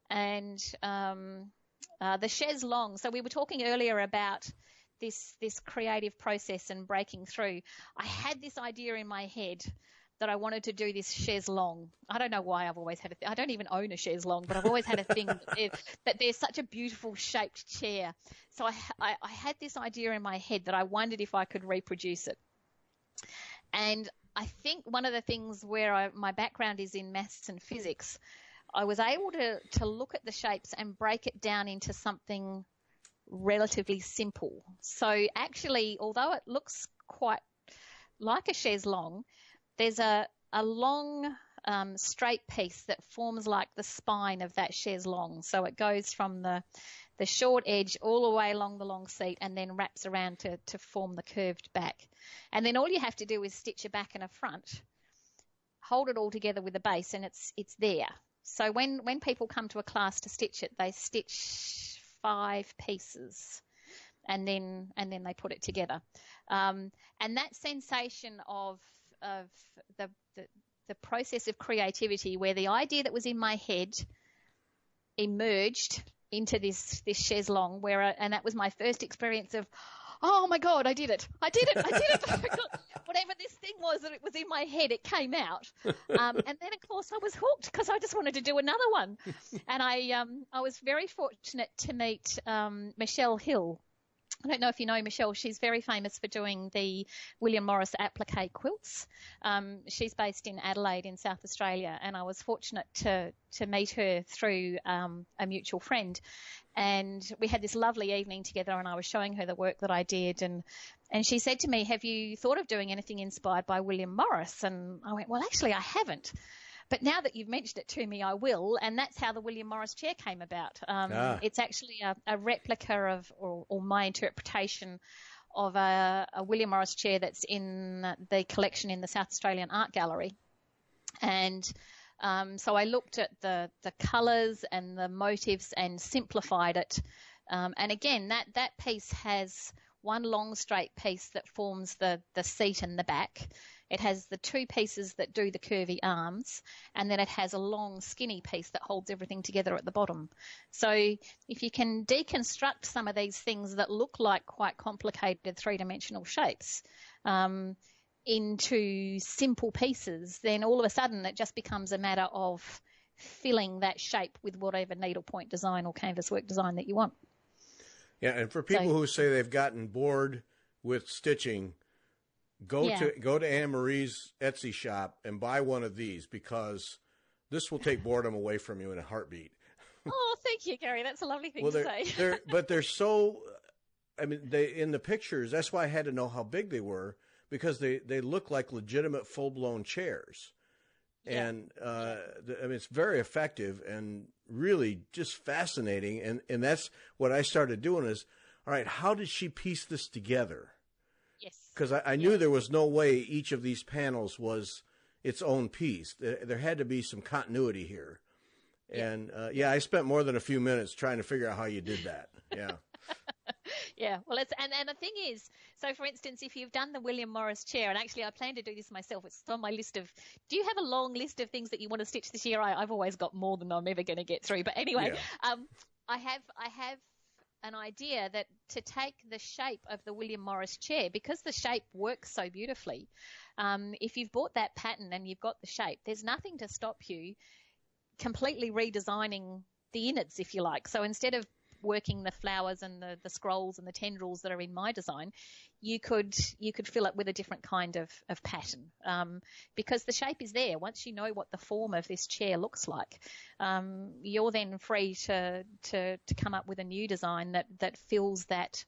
B: and the Chaise Longue. So we were talking earlier about this creative process and breaking through. I had this idea in my head that I wanted to do this Chaise Longue. I don't know why I've always had I don't even own a Chaise Longue, but I've always had a thing that there's such a beautiful shaped chair. So I had this idea in my head that I wondered if I could reproduce it. And I think one of the things where my background is in maths and physics, I was able to look at the shapes and break it down into something relatively simple. So actually, although it looks quite like a Chaise Longue, there's a long straight piece that forms like the spine of that Chaise Longue. So it goes from the short edge all the way along the long seat and then wraps around to form the curved back. And then all you have to do is stitch a back and a front, hold it all together with a base, and it's there. So when people come to a class to stitch it, they stitch 5 pieces. and then they put it together. And that sensation of the process of creativity, where the idea that was in my head emerged into this chaise longue, and that was my first experience of, oh my God, I did it. Whatever this thing was that it was in my head, it came out. And then, of course, I was hooked because I just wanted to do another one. And I was very fortunate to meet Michelle Hill. I don't know if you know Michelle. She's very famous for doing the William Morris applique quilts. She's based in Adelaide in South Australia, and I was fortunate to meet her through a mutual friend. And we had this lovely evening together, and I was showing her the work that I did. And she said to me, have you thought of doing anything inspired by William Morris? And I went, well, actually, I haven't. But now that you've mentioned it to me, I will. And that's how the William Morris chair came about. It's actually a replica of, or my interpretation of a William Morris chair that's in the collection in the South Australian Art Gallery. And so I looked at the colours and the motifs and simplified it. And again, that piece has one long straight piece that forms the seat and the back. It has the two pieces that do the curvy arms, and then it has a long skinny piece that holds everything together at the bottom. So if you can deconstruct some of these things that look like quite complicated three-dimensional shapes into simple pieces, then all of a sudden it just becomes a matter of filling that shape with whatever needlepoint design or canvas work design that you want.
A: Yeah, and for people who say they've gotten bored with stitching, go to Anne Marie's Etsy shop and buy one of these, because this will take boredom away from you in a heartbeat.
B: Oh, thank you, Gary. That's a lovely thing to say.
A: But they're so, I mean, in the pictures, that's why I had to know how big they were, because they look like legitimate full-blown chairs. Yeah. And, I mean, it's very effective and really just fascinating. And that's what I started doing is, all right, how did she piece this together?
B: Yes.
A: Because I knew there was no way each of these panels was its own piece. There had to be some continuity here. And, I spent more than a few minutes trying to figure out how you did that. Yeah.
B: Yeah, well, and the thing is, so for instance, if you've done the William Morris chair, and actually I plan to do this myself, it's on my list of, do you have a long list of things that you want to stitch this year? I've always got more than I'm ever going to get through. But anyway, I have an idea that to take the shape of the William Morris chair, because the shape works so beautifully, if you've bought that pattern and you've got the shape, there's nothing to stop you completely redesigning the innards, if you like. So instead of working the flowers and the scrolls and the tendrils that are in my design, you could fill it with a different kind of pattern, because the shape is there. Once you know what the form of this chair looks like, you're then free to come up with a new design that fills that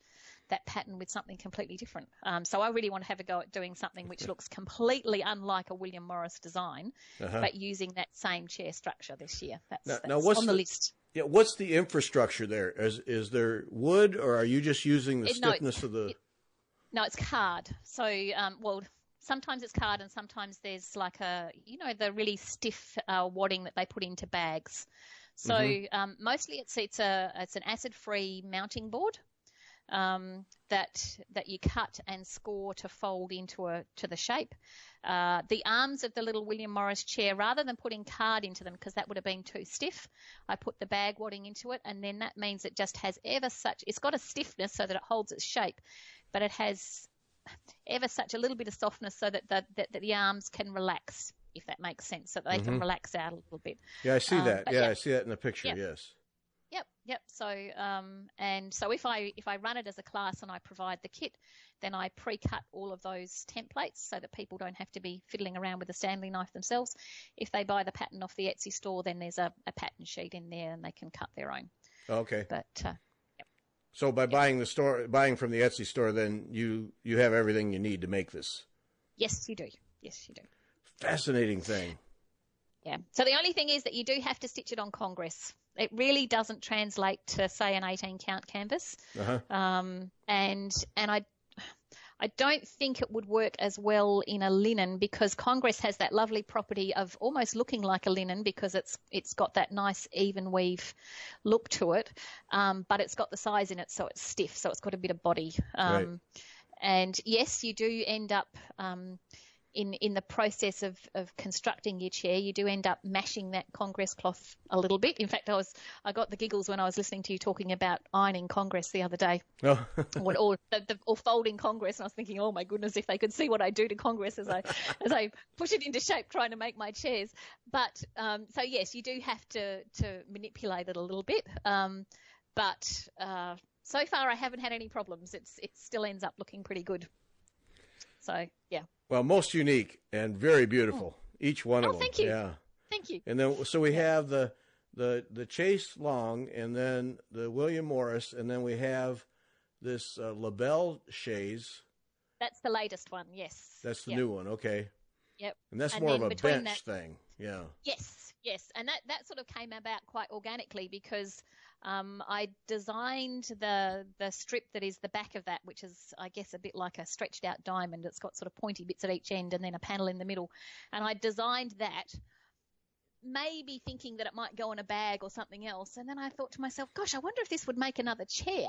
B: pattern with something completely different. So I really want to have a go at doing something which looks completely unlike a William Morris design, but using that same chair structure this year. That's what's on the list.
A: Yeah, what's the infrastructure there? Is there wood, or are you just using the stiffness of the?
B: No, it's card. So, sometimes it's card, and sometimes there's like the really stiff wadding that they put into bags. So mostly it's an acid-free mounting board that you cut and score to fold to the shape. The arms of the little William Morris chair, rather than putting card into them, because that would have been too stiff, I put the bag wadding into it, and then that means it just has it's got a stiffness so that it holds its shape, but it has ever such a little bit of softness so that the arms can relax, if that makes sense, so that they can relax out a little bit.
A: Yeah, I see that. I see that in the picture.
B: Yep.
A: Yes.
B: Yep. So, and so if I run it as a class and I provide the kit, then I pre-cut all of those templates so that people don't have to be fiddling around with the Stanley knife themselves. If they buy the pattern off the Etsy store, then there's a pattern sheet in there and they can cut their own.
A: Okay.
B: But
A: so by buying from the Etsy store, then you have everything you need to make this.
B: Yes, you do.
A: Fascinating thing.
B: Yeah. So the only thing is that you do have to stitch it on Congress. It really doesn't translate to, say, an 18 count canvas. And I I don't think it would work as well in a linen, because Congress has that lovely property of almost looking like a linen because it's got that nice even weave look to it, but it's got the size in it, so it's stiff, so it's got a bit of body.
A: Right.
B: And yes, you do end up in the process of constructing your chair, you do end up mashing that Congress cloth a little bit. In fact, I got the giggles when I was listening to you talking about ironing Congress the other day,
A: Oh.
B: or folding Congress, and I was thinking, oh my goodness, if they could see what I do to Congress as I push it into shape trying to make my chairs. But so yes, you do have to manipulate it a little bit. But so far I haven't had any problems. It still ends up looking pretty good. So yeah.
A: Well, most unique and very beautiful, each one of them.
B: Thank you.
A: Yeah.
B: Thank you.
A: And then, so we have the Chaise Longue, and then the William Morris, and then we have this LaBelle Chaise.
B: That's the latest one, yes.
A: That's the new one, okay.
B: Yep.
A: And that's more of a bench thing, yeah.
B: Yes. And that sort of came about quite organically because I designed the strip that is the back of that, which is, I guess, a bit like a stretched out diamond. It's got sort of pointy bits at each end and then a panel in the middle. And I designed that maybe thinking that it might go in a bag or something else. And then I thought to myself, gosh, I wonder if this would make another chair.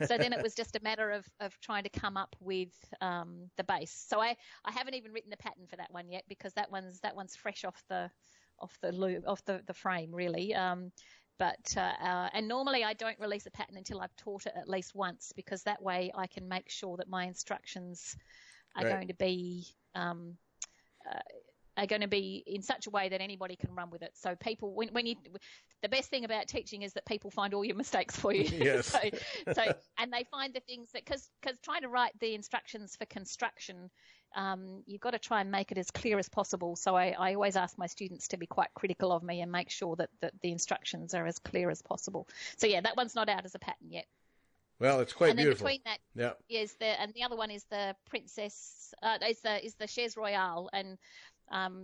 B: So then it was just a matter of trying to come up with the base. So I haven't even written the pattern for that one yet, because that one's fresh off the frame, really. And normally I don't release a pattern until I've taught it at least once, because that way I can make sure that my instructions are going to be in such a way that anybody can run with it. So people, the best thing about teaching is that people find all your mistakes for you.
A: Yes.
B: And they find the things that, because trying to write the instructions for construction, you've got to try and make it as clear as possible. So I always ask my students to be quite critical of me and make sure that the instructions are as clear as possible. So yeah, that one's not out as a pattern yet.
A: Well, it's quite beautiful.
B: And then between that, and the other one is the Princess, is the Chaise Royale, and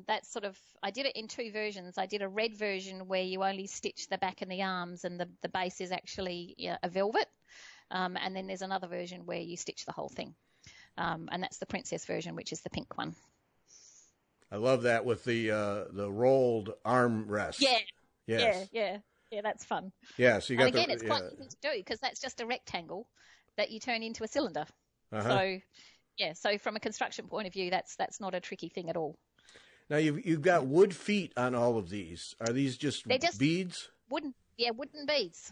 B: that's sort of, I did it in two versions. I did a red version where you only stitch the back and the arms, and the base is actually a velvet. And then there's another version where you stitch the whole thing. And that's the Princess version, which is the pink one.
A: I love that with the rolled arm rest.
B: Yeah.
A: Yes.
B: Yeah, that's fun.
A: Yeah, so you got
B: it's quite easy to do, because that's just a rectangle that you turn into a cylinder.
A: Uh-huh.
B: So from a construction point of view, that's not a tricky thing at all.
A: Now you've got wood feet on all of these. Are these just beads?
B: Wooden beads.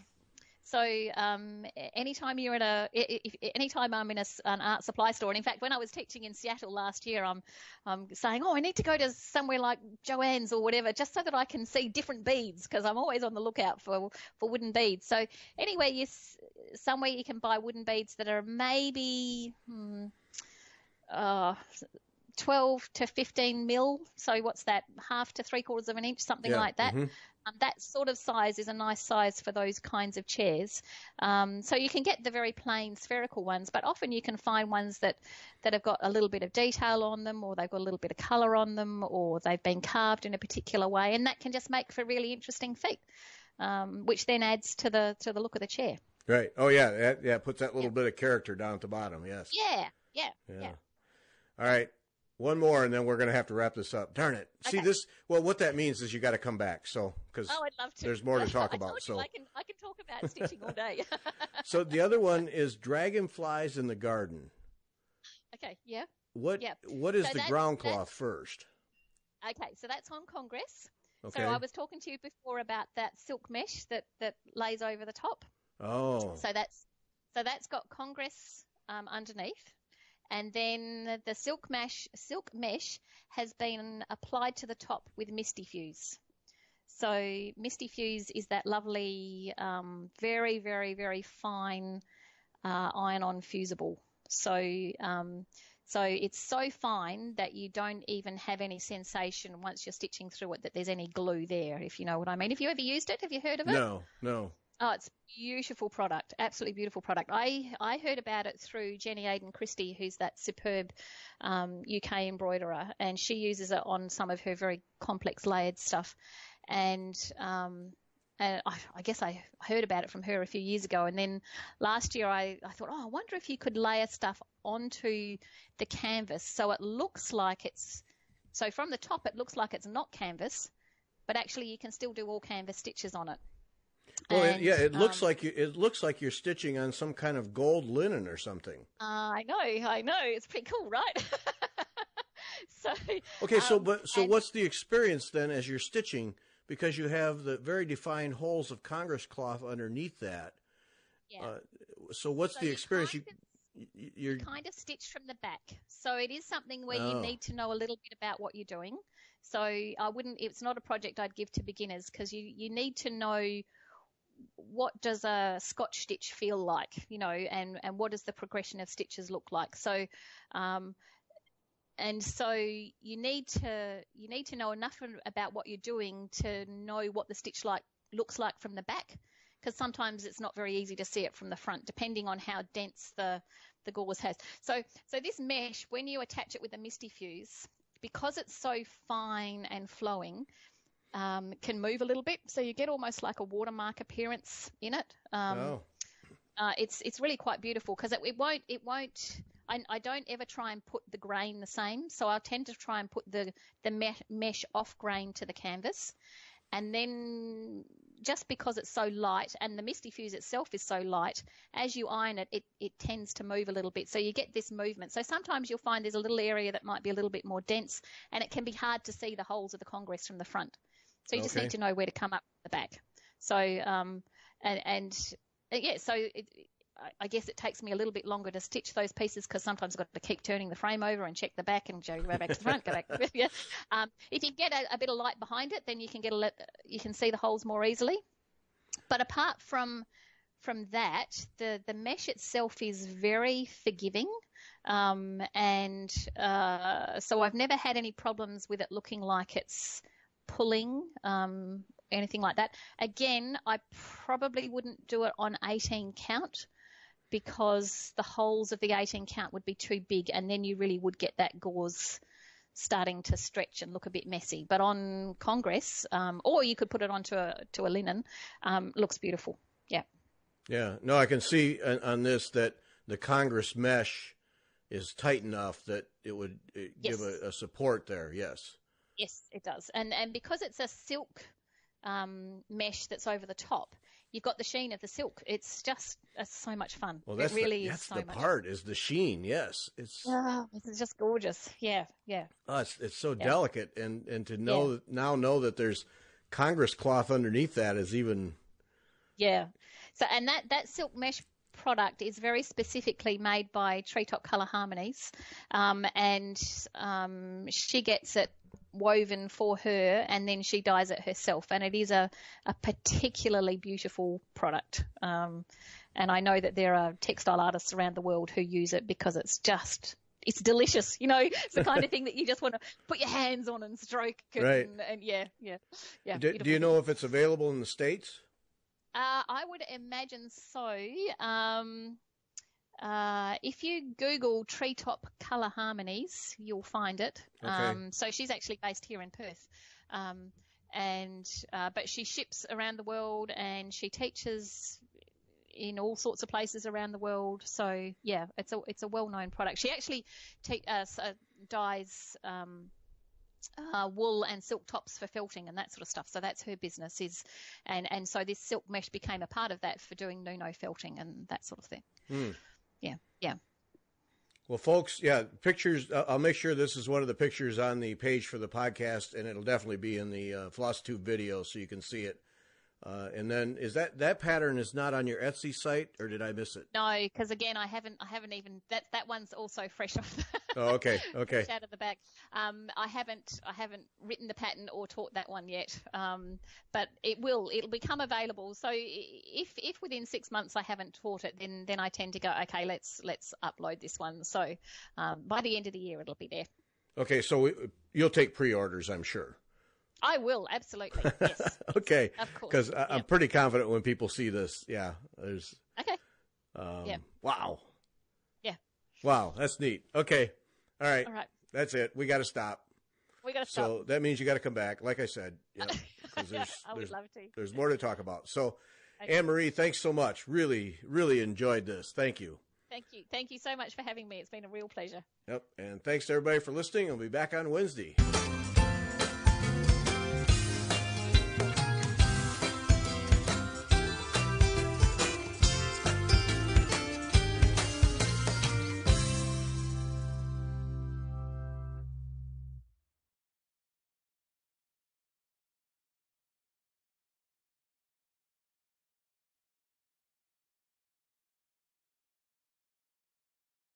B: So anytime you're anytime I'm in an art supply store, and in fact, when I was teaching in Seattle last year, I'm saying, I need to go to somewhere like Joann's or whatever, just so that I can see different beads, because I'm always on the lookout for wooden beads. So somewhere you can buy wooden beads that are maybe 12 to 15 mil. So what's that? Half to 3/4 of an inch, something like that.
A: Mm-hmm.
B: That sort of size is a nice size for those kinds of chairs. So you can get the very plain spherical ones, but often you can find ones that have got a little bit of detail on them, or they've got a little bit of colour on them, or they've been carved in a particular way, and that can just make for really interesting feet, which then adds to the look of the chair.
A: Right. Oh yeah. It puts that little bit of character down at the bottom. Yes.
B: Yeah.
A: All right. One more, and then we're going to have to wrap this up. Darn it.
B: Okay.
A: See this? Well, what that means is you got to come back. So, because
B: I'd love to.
A: There's more to talk about.
B: I can talk about stitching all day.
A: So the other one is dragonflies in the garden.
B: Okay. Yeah.
A: What is the ground cloth first?
B: Okay, so that's on Congress.
A: Okay.
B: So I was talking to you before about that silk mesh that lays over the top.
A: Oh.
B: So that's got Congress underneath. And then the silk mesh has been applied to the top with Misty Fuse. So Misty Fuse is that lovely, very, very, very fine iron-on fusible. So it's so fine that you don't even have any sensation once you're stitching through it that there's any glue there, if you know what I mean. Have you ever used it? Have you heard of it?
A: No.
B: Oh, it's a beautiful product, absolutely beautiful product. I heard about it through Jenny Aiden Christie, who's that superb UK embroiderer, and she uses it on some of her very complex layered stuff. And I guess I heard about it from her a few years ago. And then last year I thought, I wonder if you could layer stuff onto the canvas so it looks like so from the top it looks like it's not canvas, but actually you can still do all canvas stitches on it.
A: Well, it looks like you're stitching on some kind of gold linen or something.
B: I know. It's pretty cool, right?
A: Okay, so what's the experience then as you're stitching? Because you have the very defined holes of Congress cloth underneath that.
B: Yeah.
A: So what's the experience?
B: You're kind of stitched from the back. So it is something where you need to know a little bit about what you're doing. So it's not a project I'd give to beginners, because you need to know what does a Scotch stitch feel like, and what does the progression of stitches look like. So, and so you need to know enough about what you're doing to know what the stitch looks like from the back, because sometimes it's not very easy to see it from the front, depending on how dense the gauze has. So this mesh, when you attach it with a Misty Fuse, because it's so fine and flowing, can move a little bit, so you get almost like a watermark appearance in it. It's really quite beautiful, because it won't. I don't ever try and put the grain the same, so I tend to try and put the mesh off grain to the canvas, and then just because it's so light and the Misty Fuse itself is so light, as you iron it, it tends to move a little bit, so you get this movement. So sometimes you'll find there's a little area that might be a little bit more dense, and it can be hard to see the holes of the Congress from the front. So you just need to know where to come up the back. So, I guess it takes me a little bit longer to stitch those pieces, because sometimes I've got to keep turning the frame over and check the back and go back to the front, go back. Yeah. If you get a bit of light behind it, then you can see the holes more easily. But apart from that, the mesh itself is very forgiving. So I've never had any problems with it looking like it's pulling, anything like that. Again, I probably wouldn't do it on 18 count, because the holes of the 18 count would be too big, and then you really would get that gauze starting to stretch and look a bit messy. But on Congress, or you could put it onto a linen, looks beautiful. Yeah.
A: Yeah. No, I can see on this that the Congress mesh is tight enough that it would give a support there. Yes.
B: Yes, it does. And because it's a silk mesh that's over the top, you've got the sheen of the silk. It's so much fun. Well, that's the
A: part is the sheen. Yes, it's
B: just gorgeous. Yeah.
A: Oh, it's so delicate, and to know that there's Congress cloth underneath that is even.
B: Yeah. So and that silk mesh product is very specifically made by Treetop Colour Harmonies, and she gets it woven for her, and then she dyes it herself, and it is a particularly beautiful product, and I know that there are textile artists around the world who use it because it's delicious. It's the kind of thing that you just want to put your hands on and stroke,
A: right.
B: And yeah.
A: Do you know if it's available in the States?
B: I would imagine so. If you Google Treetop Colour Harmonies, you'll find it.
A: Okay.
B: So she's actually based here in Perth, but she ships around the world, and she teaches in all sorts of places around the world. So yeah, it's a well-known product. She actually dyes wool and silk tops for felting and that sort of stuff. So that's her business and so this silk mesh became a part of that for doing Nuno felting and that sort of thing. Yeah.
A: Well, folks, pictures. I'll make sure this is one of the pictures on the page for the podcast, and it'll definitely be in the FlossTube video so you can see it. And then that pattern is not on your Etsy site, or did I miss it?
B: No, because again, I haven't even that one's also fresh off the
A: okay.
B: fresh out of the bag. I haven't written the pattern or taught that one yet. But it'll become available. So if within 6 months I haven't taught it, then I tend to go, okay, let's upload this one. So by the end of the year it'll be there.
A: Okay, so you'll take pre-orders, I'm sure.
B: I will, absolutely. Yes.
A: Okay.
B: Of course.
A: Because I'm pretty confident when people see this. Yeah. There's.
B: Okay.
A: Wow.
B: Yeah.
A: Wow. That's neat. Okay. All right.
B: All right.
A: That's it. We got to stop.
B: We got to stop.
A: So that means you got to come back. Like I said. Yeah. because
B: I would love to.
A: There's more to talk about. So,
B: Okay.
A: Anne-Marie, thanks so much. Really, really enjoyed this. Thank you.
B: Thank you so much for having me. It's been a real pleasure.
A: Yep, and thanks to everybody for listening. I'll be back on Wednesday.